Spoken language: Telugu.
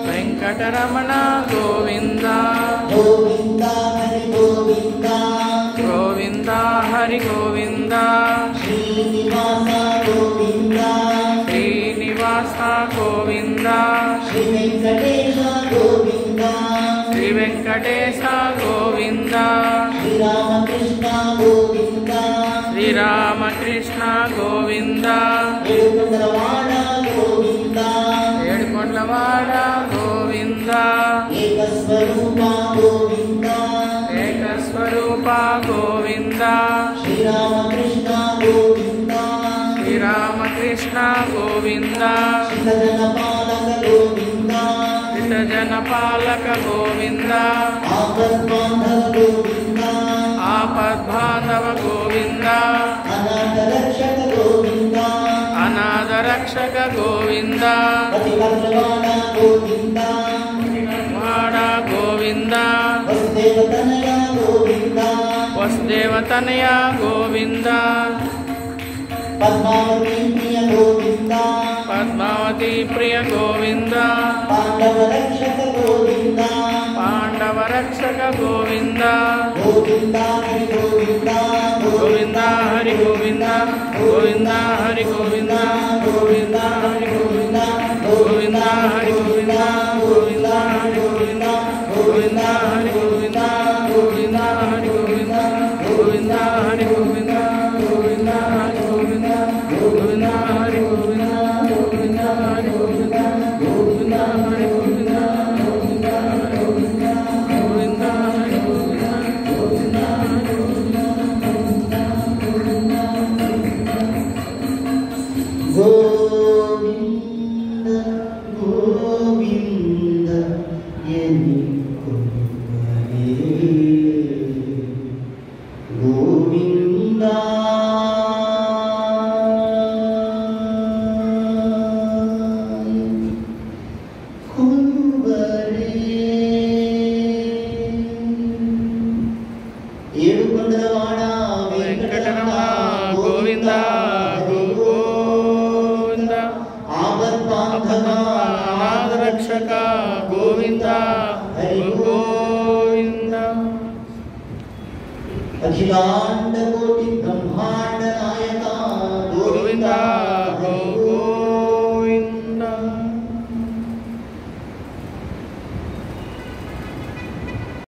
వెంకటరమణ గోవింద గోవింద హరి గోవింద గోవింద హరి గోవింద శ్రీనివాస గోవింద శ్రీనివాస గోవింద శ్రీ వెంకటేశ గోవింద శ్రీ వెంకటేశ గోవింద శ్రీరామకృష్ణ గోవింద శ్రీరామకృష్ణ గోవింద ఏడుకొండలవాడ గోవింద ఏడుకొండలవాడ గోవింద ఏకస్వరూప గోవింద ఏకస్వరూప గోవింద శ్రీరామకృష్ణ గోవింద శ్రీరామకృష్ణ గోవింద శ్రీజనపాలక గోవింద జనపాలక గోవింద ఆపద్బాంధవ గోవింద ఆపద్బాంధవ గోవింద అనాథరక్షక గోవింద అనాథరక్షక గోవింద పతివర్గవాడ గోవింద వాడ గోవింద వసుదేవతనయ గోవింద వసుదేవతనయ గోవింద పద్మావతి ప్రియ గోవింద పద్మావతి ప్రియ గోవింద పాండవరక్షక గోవింద పాండవరక్షక గోవింద గోవింద హరి గోవింద గోవింద హరి గోవింద గోవింద హరి గోవింద గోవింద హరి గోవింద గోవింద హరి గోవింద గోవింద హరి గోవింద గోవింద హరి గోవింద గోవింద హరి గోవింద గోవింద హరి గోవింద గోవింద హరి గోవింద గోవింద హరి గోవింద గోవింద హరి గోవింద గోవింద హరి గోవింద గోవింద హరి గోవింద గోవింద హరి గోవింద గోవింద హరి గోవింద గోవింద ఎన్ని हरि गोविंद अखिलांड कोटि ब्रह्मांड नायका